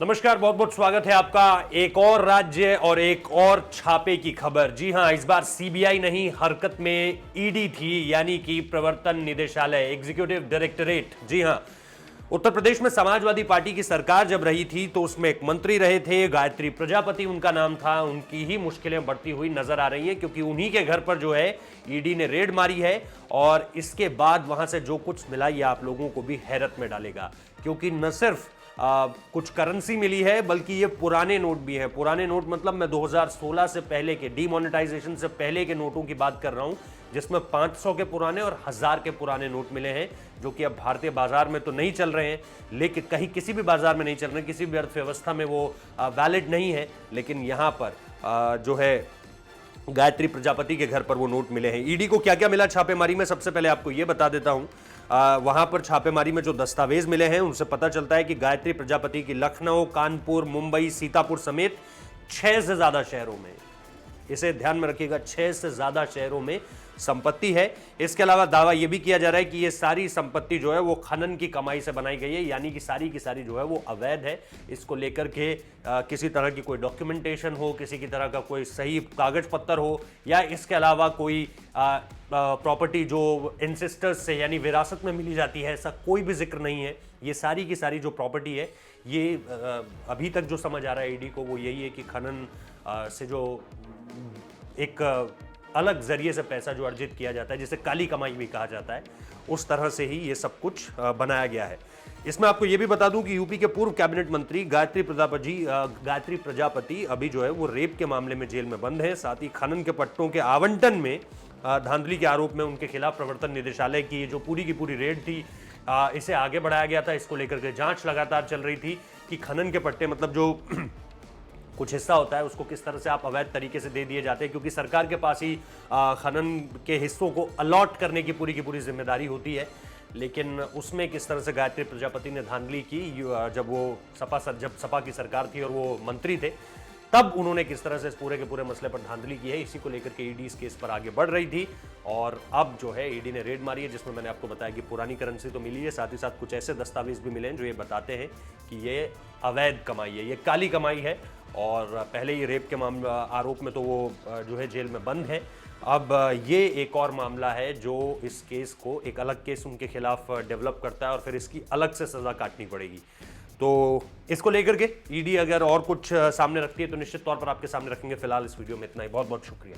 नमस्कार, बहुत बहुत स्वागत है आपका एक और राज्य और एक और छापे की खबर। जी हां, इस बार सीबीआई नहीं, हरकत में ईडी थी, यानी कि प्रवर्तन निदेशालय, एग्जीक्यूटिव डायरेक्टरेट। जी हां, उत्तर प्रदेश में समाजवादी पार्टी की सरकार जब रही थी तो उसमें एक मंत्री रहे थे, गायत्री प्रजापति उनका नाम था। उनकी ही मुश्किलें बढ़ती हुई नजर आ रही हैं क्योंकि उन्हीं के घर पर जो है ईडी ने रेड मारी है और इसके बाद वहां से जो कुछ मिला ये आप लोगों को भी हैरत में डालेगा, क्योंकि न सिर्फ कुछ करेंसी मिली है बल्कि ये पुराने नोट भी हैं। पुराने नोट मतलब मैं 2016 से पहले के, डीमोनेटाइजेशन से पहले के नोटों की बात कर रहा हूं, जिसमें 500 के पुराने और 1000 के पुराने नोट मिले हैं, जो कि अब भारतीय बाजार में तो नहीं चल रहे हैं, लेकिन कहीं किसी भी बाजार में नहीं चल रहे, किसी भी अर्थव्यवस्था में वो वैलिड नहीं है। लेकिन यहां पर जो है गायत्री प्रजापति के घर पर वो नोट मिले हैं। ईडी को क्या क्या मिला छापेमारी में, सबसे पहले आपको ये बता देता हूं। वहां पर छापेमारी में जो दस्तावेज मिले हैं उनसे पता चलता है कि गायत्री प्रजापति की लखनऊ, कानपुर, मुंबई, सीतापुर समेत 6 से ज्यादा शहरों में, इसे ध्यान में रखिएगा, 6 से ज्यादा शहरों में संपत्ति है। इसके अलावा दावा यह भी किया जा रहा है कि यह सारी संपत्ति जो है वो खनन की कमाई से बनाई गई है, यानी कि सारी की सारी जो है वो अवैध है। इसको लेकर के किसी तरह की कोई डॉक्यूमेंटेशन हो, किसी की तरह का कोई सही कागज पत्तर हो, या इसके अलावा कोई प्रॉपर्टी जो एंसेस्टर्स से यानी विरासत में मिली जाती है, ऐसा कोई भी जिक्र नहीं है। ये सारी की सारी जो प्रॉपर्टी है, ये अभी तक जो समझ आ रहा है ईडी को वो यही है कि खनन से जो एक अलग जरिए से पैसा जो अर्जित किया जाता है, जिसे काली कमाई भी कहा जाता है, उस तरह से ही ये सब कुछ बनाया गया है। इसमें आपको ये भी बता दूं कि यूपी के पूर्व कैबिनेट मंत्री गायत्री प्रजापति अभी जो है वो रेप के मामले में जेल में बंद है। साथ ही खनन के पट्टों के आवंटन में धांधली के आरोप में उनके खिलाफ प्रवर्तन निदेशालय की जो पूरी की पूरी रेड थी, इसे आगे बढ़ाया गया था। इसको लेकर के जांच लगातार चल रही थी कि खनन के पट्टे मतलब जो कुछ हिस्सा होता है उसको किस तरह से आप अवैध तरीके से दे दिए जाते हैं, क्योंकि सरकार के पास ही खनन के हिस्सों को अलॉट करने की पूरी जिम्मेदारी होती है। लेकिन उसमें किस तरह से गायत्री प्रजापति ने धांधली की, जब सपा की सरकार थी और वो मंत्री थे, तब उन्होंने किस तरह से इस पूरे के पूरे मसले पर धांधली की है, इसी को लेकर के ईडी इस केस पर आगे बढ़ रही थी। और अब जो है ईडी ने रेड मारी है, जिसमें मैंने आपको बताया कि पुरानी करेंसी तो मिली है, साथ ही साथ कुछ ऐसे दस्तावेज भी मिले हैं जो ये बताते हैं कि ये अवैध कमाई है, ये काली कमाई है। और पहले ही रेप के मामला आरोप में तो वो जो है जेल में बंद है। अब ये एक और मामला है जो इस केस को एक अलग केस उनके खिलाफ डेवलप करता है और फिर इसकी अलग से सजा काटनी पड़ेगी। तो इसको लेकर के ईडी अगर और कुछ सामने रखती है तो निश्चित तौर पर आपके सामने रखेंगे। फिलहाल इस वीडियो में इतना ही। बहुत बहुत शुक्रिया।